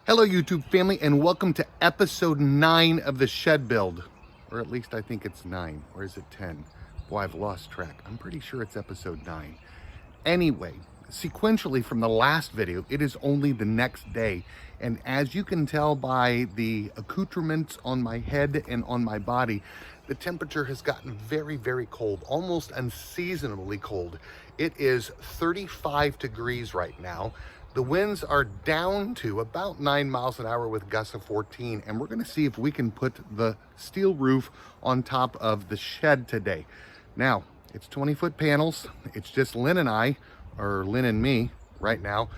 Hello YouTube family, and welcome to episode 9 of the shed build. Or at least I think it's 9, or is it 10? Boy, I've lost track. I'm pretty sure it's episode 9. Anyway, sequentially from the last video, it is only the next day. And as you can tell by the accoutrements on my head and on my body, the temperature has gotten very, very cold, almost unseasonably cold. It is 35 degrees right now. The winds are down to about 9 miles an hour with gusts of 14, and we're gonna see if we can put the steel roof on top of the shed today. Now, it's 20-foot panels. It's just Lynn and I, or Lynn and me right now.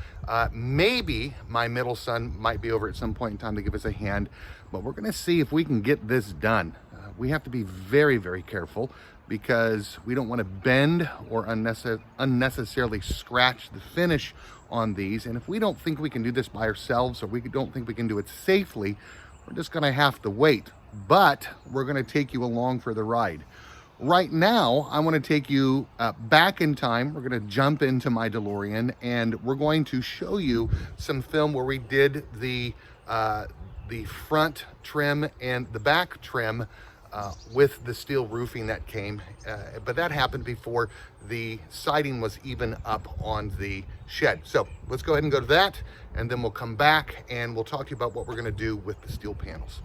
Maybe my middle son might be over at some point in time to give us a hand, but we're gonna see if we can get this done. We have to be very, very careful because we don't want to bend or unnecessarily scratch the finish on these. And if we don't think we can do this by ourselves, or we don't think we can do it safely, we're just going to have to wait. But we're going to take you along for the ride. Right now, I want to take you back in time. We're going to jump into my DeLorean, and we're going to show you some film where we did the front trim and the back trim with the steel roofing that came, but that happened before the siding was even up on the shed. So let's go ahead and go to that, and then we'll come back and we'll talk to you about what we're going to do with the steel panels.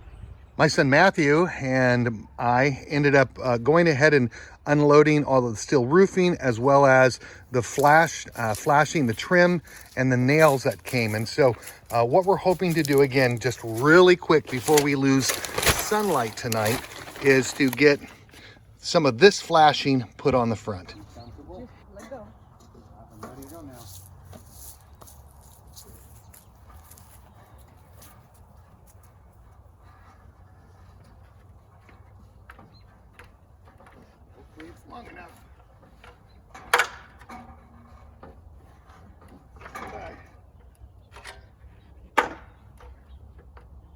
My son Matthew and I ended up going ahead and unloading all of the steel roofing, as well as the flashing, the trim, and the nails that came. And so what we're hoping to do, again, just really quick before we lose sunlight tonight, is to get some of this flashing put on the front. Comfortable? Let go. I'm ready to go now. Hopefully it's long enough.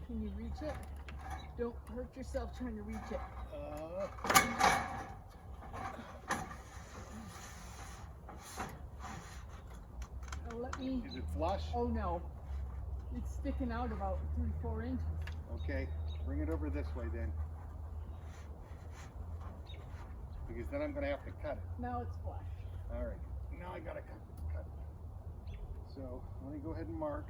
Can you reach it? Don't hurt yourself trying to reach it. Oh, let me. Is it flush? Oh no, it's sticking out about 3-4 inches. Okay, bring it over this way then. Because then I'm gonna have to cut it. Now it's flush. All right, now I gotta cut it. So let me go ahead and mark.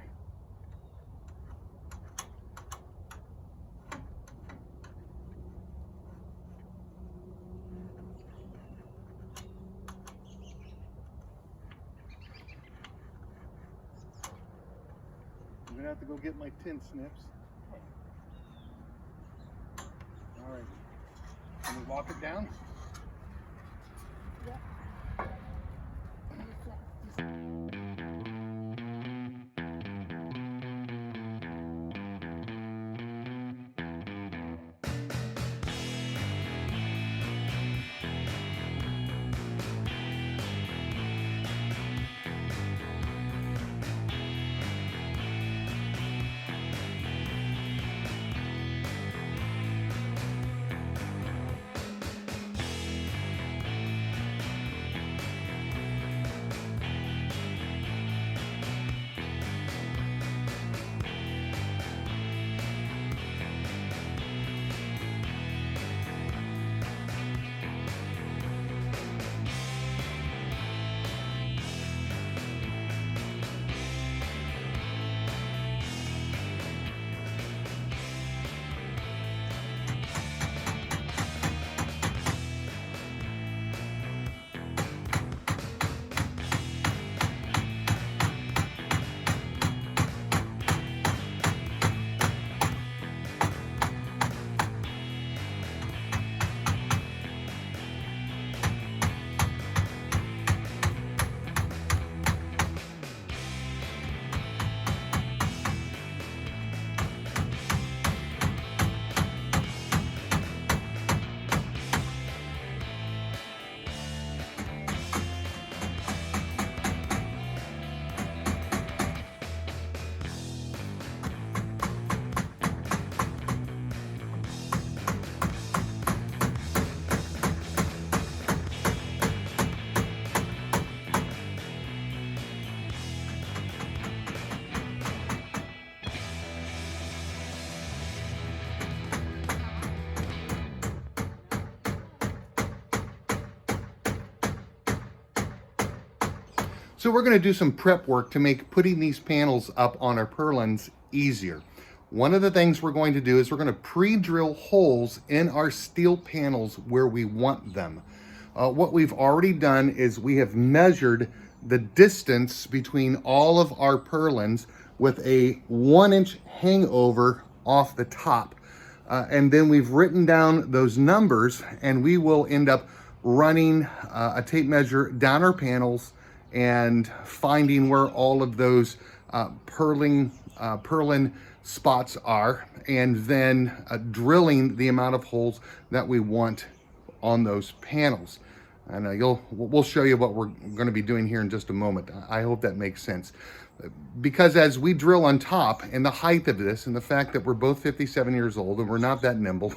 I'm gonna have to go get my tin snips. Okay. All right, can we walk it down? Yep. So we're going to do some prep work to make putting these panels up on our purlins easier. One of the things we're going to do is we're going to pre-drill holes in our steel panels where we want them. What we've already done is we have measured the distance between all of our purlins with a 1-inch hangover off the top. And then we've written down those numbers, and we will end up running a tape measure down our panels and finding where all of those purlin spots are, and then drilling the amount of holes that we want on those panels. And we'll show you what we're going to be doing here in just a moment. I hope that makes sense. Because as we drill on top, and the height of this, and the fact that we're both 57 years old and we're not that nimble,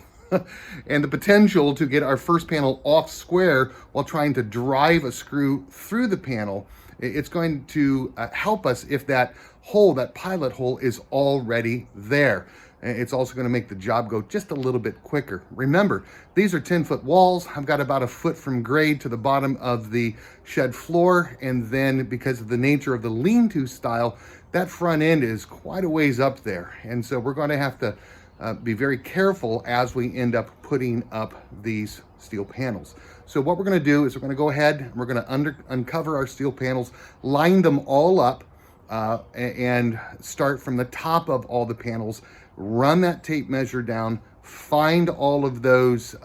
and the potential to get our first panel off square while trying to drive a screw through the panel, it's going to help us if that hole, that pilot hole, is already there. It's also going to make the job go just a little bit quicker. Remember, these are 10-foot walls. I've got about a foot from grade to the bottom of the shed floor. And then because of the nature of the lean-to style, that front end is quite a ways up there. And so we're going to have to be very careful as we end up putting up these steel panels. So what we're going to do is we're going to go ahead and we're going to uncover our steel panels, line them all up, and start from the top of all the panels, run that tape measure down, find all of those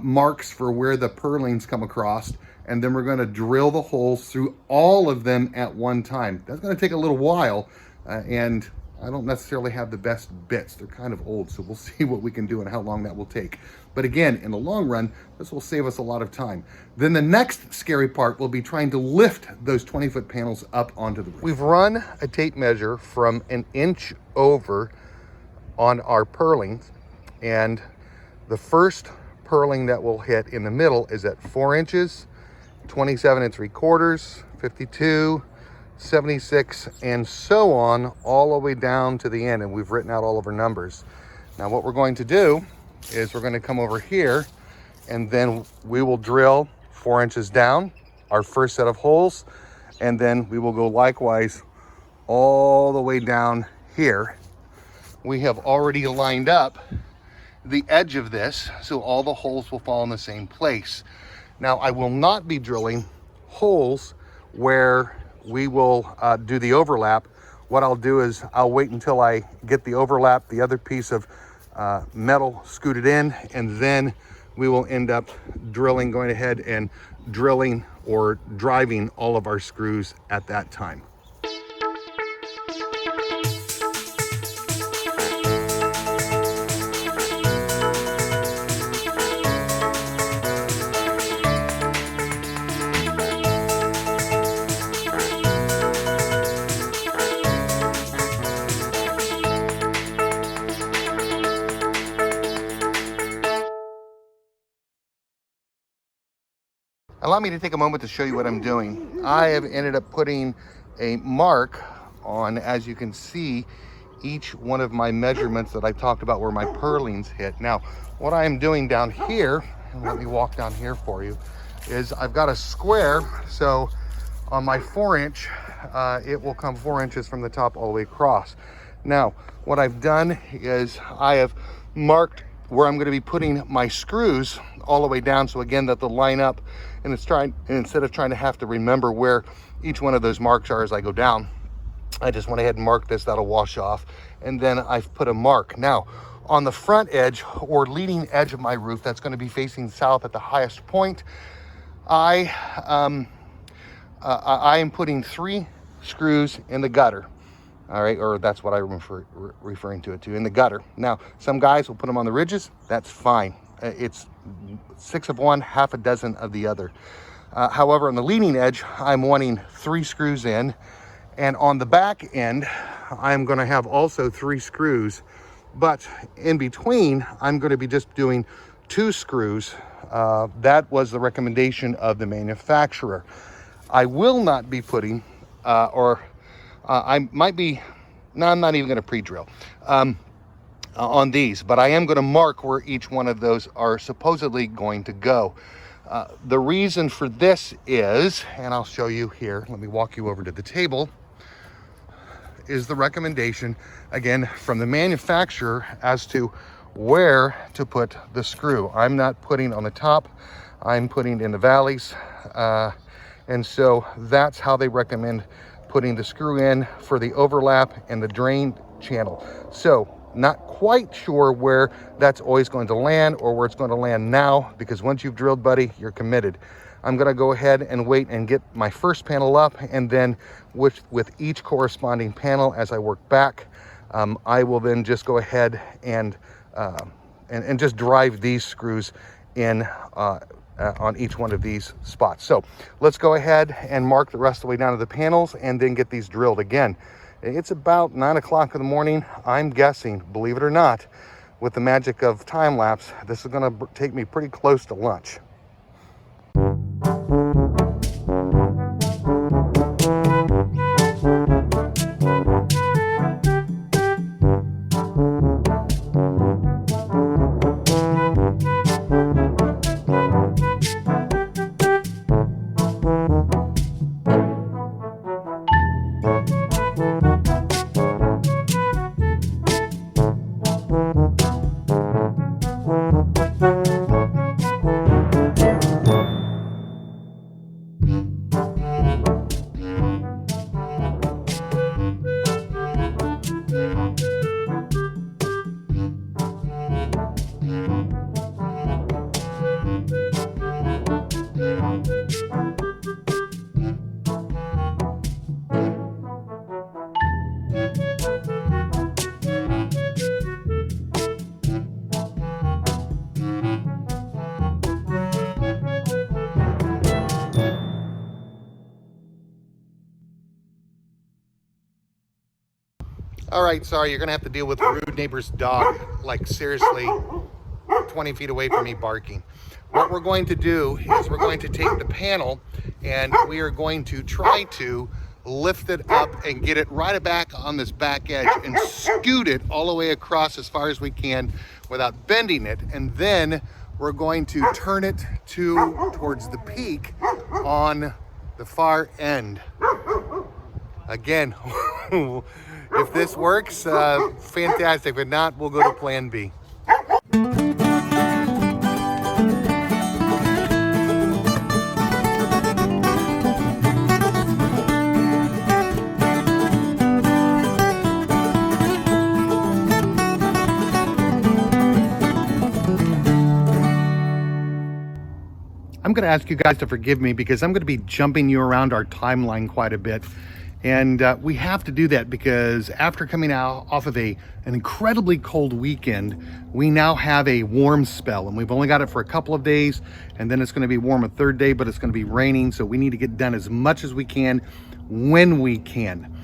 marks for where the purlins come across, and then we're going to drill the holes through all of them at one time. That's going to take a little while, and I don't necessarily have the best bits. They're kind of old, so we'll see what we can do and how long that will take. But again, in the long run, this will save us a lot of time. Then the next scary part will be trying to lift those 20-foot panels up onto the roof. We've run a tape measure from 1 inch over on our purlins, and the first purling that we'll hit in the middle is at 4 inches, 27 3/4, 52, 76, and so on, all the way down to the end. And we've written out all of our numbers. Now what we're going to do is we're going to come over here, and then we will drill 4 inches down our first set of holes, and then we will go likewise all the way down here. We have already lined up the edge of this, so all the holes will fall in the same place. Now I will not be drilling holes where we will do the overlap. What I'll do is I'll wait until I get the overlap, the other piece of metal scooted in, and then we will end up going ahead and drilling or driving all of our screws at that time. Allow me to take a moment to show you what I'm doing. I have ended up putting a mark on, as you can see, each one of my measurements that I talked about where my purlins hit. Now, what I am doing down here, and let me walk down here for you, is I've got a square. So on my 4-inch, it will come 4 inches from the top all the way across. Now, what I've done is I have marked where I'm going to be putting my screws all the way down, so again that they'll line up, and instead of trying to have to remember where each one of those marks are as I go down, I just went ahead and marked this. That'll wash off, and then I've put a mark. Now on the front edge or leading edge of my roof, that's going to be facing south at the highest point, I am putting 3 screws in the gutter. All right, or that's what I'm referring to it to, in the gutter. Now, some guys will put them on the ridges. That's fine. It's 6 of one, half a dozen of the other. However, on the leading edge, I'm wanting 3 screws in. And on the back end, I'm going to have also 3 screws. But in between, I'm going to be just doing 2 screws. That was the recommendation of the manufacturer. I will not be putting, I might be, no, I'm not even going to pre-drill on these, but I am going to mark where each one of those are supposedly going to go. The reason for this is, and I'll show you here, let me walk you over to the table, is the recommendation, again, from the manufacturer as to where to put the screw. I'm not putting on the top, I'm putting in the valleys. And so that's how they recommend putting the screw in for the overlap and the drain channel. So not quite sure where that's always going to land or where it's going to land now, because once you've drilled, buddy, you're committed. I'm gonna go ahead and wait and get my first panel up, and then with each corresponding panel as I work back, I will then just go ahead and just drive these screws in on each one of these spots. So let's go ahead and mark the rest of the way down to the panels and then get these drilled. Again, it's about 9 o'clock in the morning. I'm guessing, believe it or not, with the magic of time lapse, this is gonna take me pretty close to lunch. All right, sorry, you're gonna have to deal with a rude neighbor's dog, like seriously 20 feet away from me barking. What we're going to do is we're going to take the panel and we are going to try to lift it up and get it right back on this back edge and scoot it all the way across as far as we can without bending it. And then we're going to turn it towards the peak on the far end. Again, if this works, fantastic. If not, we'll go to plan B. I'm going to ask you guys to forgive me because I'm going to be jumping you around our timeline quite a bit. And we have to do that because after coming out off of an incredibly cold weekend, we now have a warm spell, and we've only got it for a couple of days, and then it's going to be warm a third day, but it's going to be raining, so we need to get done as much as we can when we can.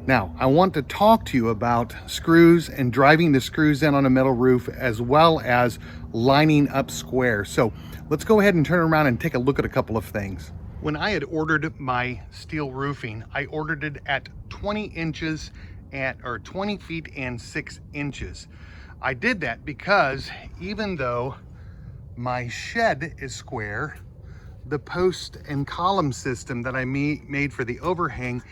Now, I want to talk to you about screws and driving the screws in on a metal roof, as well as lining up square. So let's go ahead and turn around and take a look at a couple of things. When I had ordered my steel roofing, I ordered it at 20 inches or 20 feet and 6 inches. I did that because even though my shed is square, the post and column system that I made for the overhang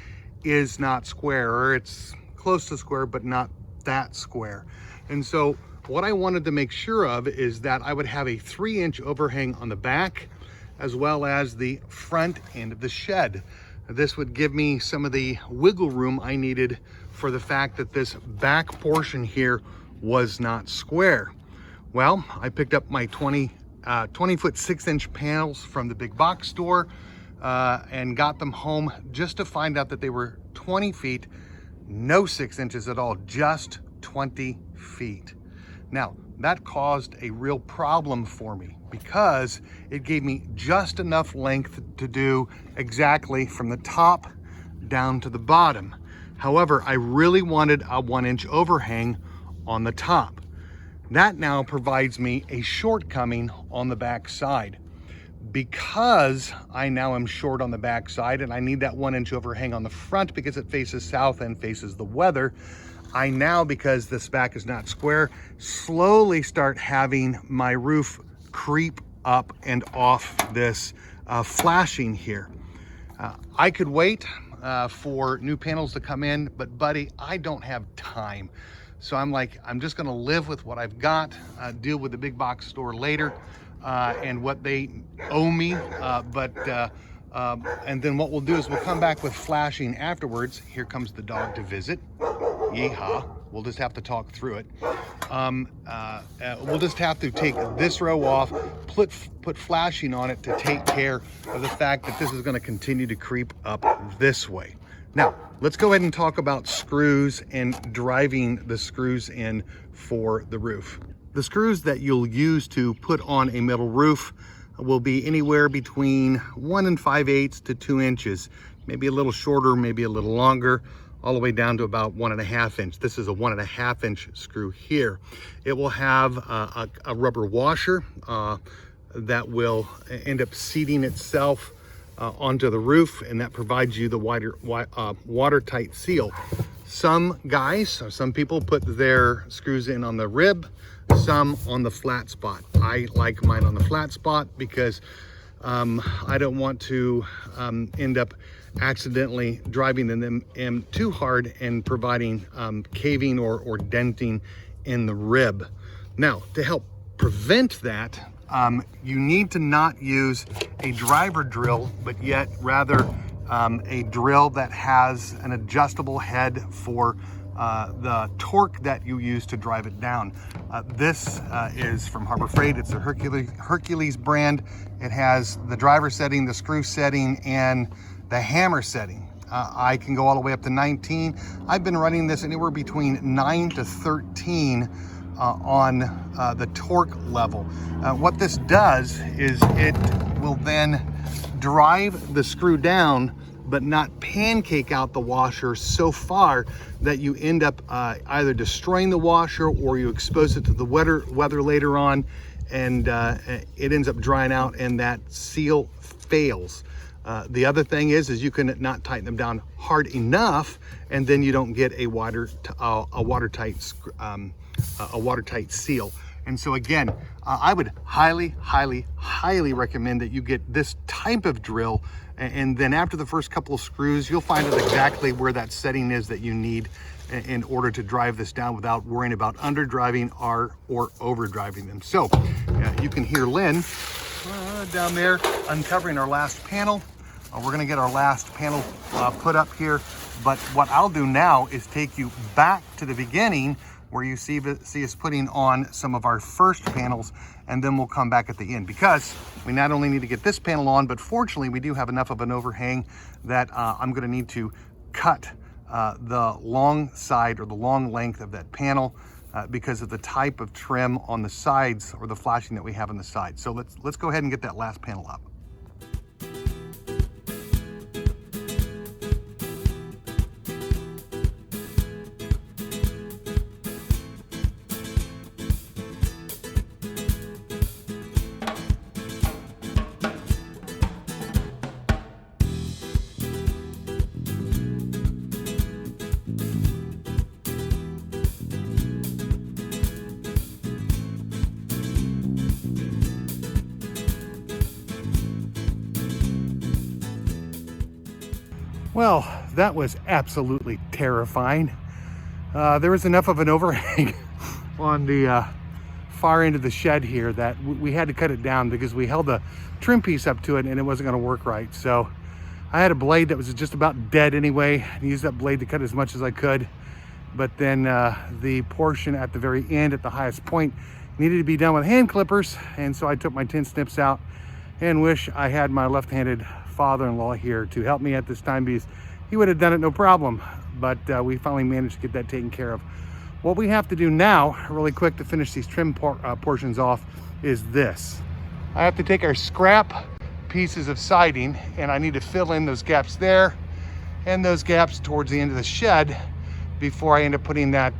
is not square, or it's close to square, but not that square. And so what I wanted to make sure of is that I would have a 3-inch overhang on the back, as well as the front end of the shed. This would give me some of the wiggle room I needed for the fact that this back portion here was not square. Well, I picked up my 20 foot 6-inch panels from the big box store and got them home just to find out that they were 20 feet, no 6 inches at all, just 20 feet. Now, that caused a real problem for me because it gave me just enough length to do exactly from the top down to the bottom. However, I really wanted a 1-inch overhang on the top. That now provides me a shortcoming on the back side. Because I now am short on the back side and I need that 1-inch overhang on the front because it faces south and faces the weather, I now, because this back is not square, slowly start having my roof creep up and off this flashing here. I could wait for new panels to come in, but buddy, I don't have time. So I'm like, I'm just gonna live with what I've got, deal with the big box store later and what they owe me. And then what we'll do is we'll come back with flashing afterwards. Here comes the dog to visit. Yeehaw. We'll just have to talk through it. We'll just have to take this row off, put flashing on it to take care of the fact that this is going to continue to creep up this way. Now, let's go ahead and talk about screws and driving the screws in for the roof. The screws that you'll use to put on a metal roof will be anywhere between 1 5/8 to 2 inches, maybe a little shorter, maybe a little longer, all the way down to about 1.5 inch. This is a 1.5 inch screw here. It will have a rubber washer that will end up seating itself onto the roof, and that provides you the watertight seal. Some guys, or some people, put their screws in on the rib, some on the flat spot. I like mine on the flat spot because I don't want to end up accidentally driving them in too hard and providing caving or denting in the rib. Now, to help prevent that, you need to not use a driver drill, but yet rather a drill that has an adjustable head for the torque that you use to drive it down. This is from Harbor Freight. It's a Hercules brand. It has the driver setting, the screw setting, and the hammer setting. I can go all the way up to 19. I've been running this anywhere between 9 to 13 on the torque level. What this does is it will then drive the screw down, but not pancake out the washer so far that you end up either destroying the washer or you expose it to the weather later on, and it ends up drying out and that seal fails. The other thing is you can not tighten them down hard enough, and then you don't get a watertight seal. And so again, I would highly recommend that you get this type of drill, and then after the first couple of screws, you'll find out exactly where that setting is that you need in order to drive this down without worrying about underdriving or overdriving them. So you can hear Lynn down there uncovering our last panel. We're gonna get our last panel put up here, but what I'll do now is take you back to the beginning where you see us putting on some of our first panels, and then we'll come back at the end, because we not only need to get this panel on, but fortunately we do have enough of an overhang that I'm gonna need to cut the long side or the long length of that panel because of the type of trim on the sides or the flashing that we have on the side. So let's go ahead and get that last panel up. Well, that was absolutely terrifying. There was enough of an overhang on the far end of the shed here that we had to cut it down because we held a trim piece up to it and it wasn't going to work right. So I had a blade that was just about dead anyway. I used that blade to cut as much as I could. But then the portion at the very end at the highest point needed to be done with hand clippers. And so I took my tin snips out and wish I had my left-handed father-in-law here to help me at this time, because he would have done it no problem. But we finally managed to get that taken care of. What we have to do now, really quick, to finish these trim portions off is this. I have to take our scrap pieces of siding and I need to fill in those gaps there and those gaps towards the end of the shed before I end up putting that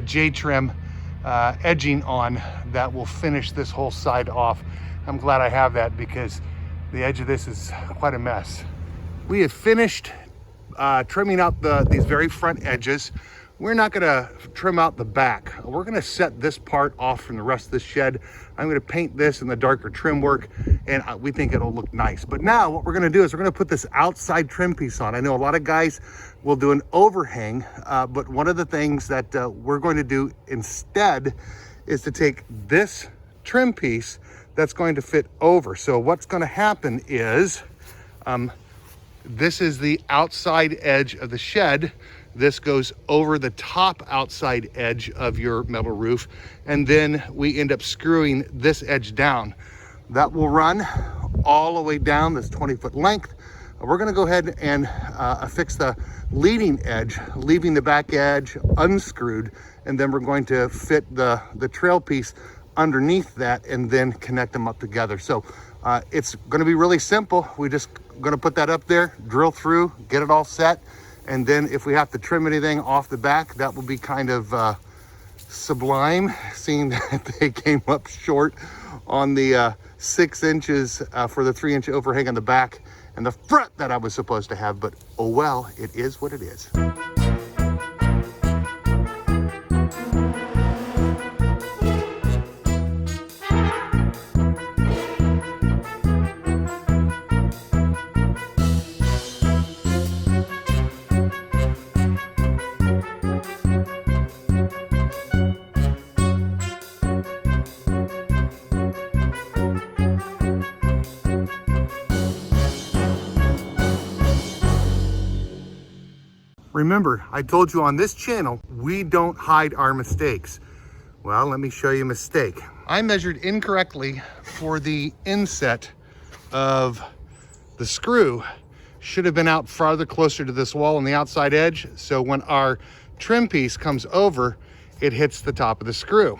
J-trim edging on that will finish this whole side off. I'm glad I have that because the edge of this is quite a mess. We have finished trimming out these very front edges. we're not gonna trim out the back. We're gonna set this part off from the rest of the shed. I'm gonna paint this in the darker trim work, and we think it'll look nice. But now what we're gonna do is we're gonna put this outside trim piece on. I know a lot of guys will do an overhang, but one of the things that we're going to do instead is to take this trim piece that's going to fit over. So what's gonna happen is, this is the outside edge of the shed. This goes over the top outside edge of your metal roof, and then we end up screwing this edge down. That will run all the way down this 20-foot length. We're gonna go ahead and affix the leading edge, leaving the back edge unscrewed, and then we're going to fit the trail piece underneath that and then connect them up together. So it's gonna be really simple. We just gonna put that up there, drill through, get it all set. And then if we have to trim anything off the back, that will be kind of sublime, seeing that they came up short on the 6 inches for the 3-inch overhang on the back and the front that I was supposed to have. But oh well, it is what it is. Remember, I told you on this channel, we don't hide our mistakes. Well, let me show you a mistake. I measured incorrectly for the inset of the screw. Should have been out farther closer to this wall on the outside edge. So when our trim piece comes over, it hits the top of the screw.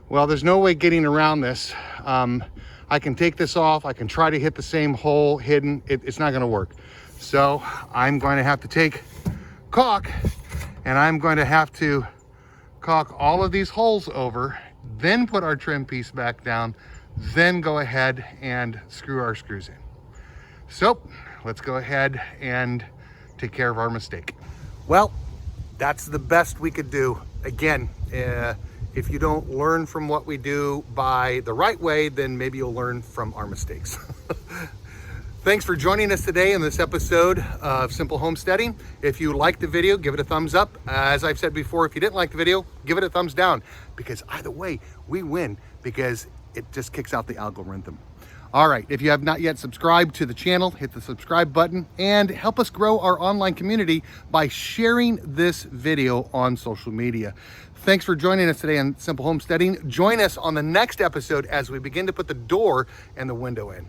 Well, there's no way getting around this. I can take this off. I can try to hit the same hole hidden. It's not gonna work. So I'm going to have to take caulk, and I'm going to have to caulk all of these holes over, then put our trim piece back down, then go ahead and screw our screws in. So let's go ahead and take care of our mistake. Well, that's the best we could do. Again, if you don't learn from what we do by the right way, then maybe you'll learn from our mistakes. Thanks for joining us today in this episode of Simple Homesteading. If you liked the video, give it a thumbs up. As I've said before, if you didn't like the video, give it a thumbs down, because either way, we win, because it just kicks out the algorithm. All right, if you have not yet subscribed to the channel, hit the subscribe button and help us grow our online community by sharing this video on social media. Thanks for joining us today on Simple Homesteading. Join us on the next episode as we begin to put the door and the window in.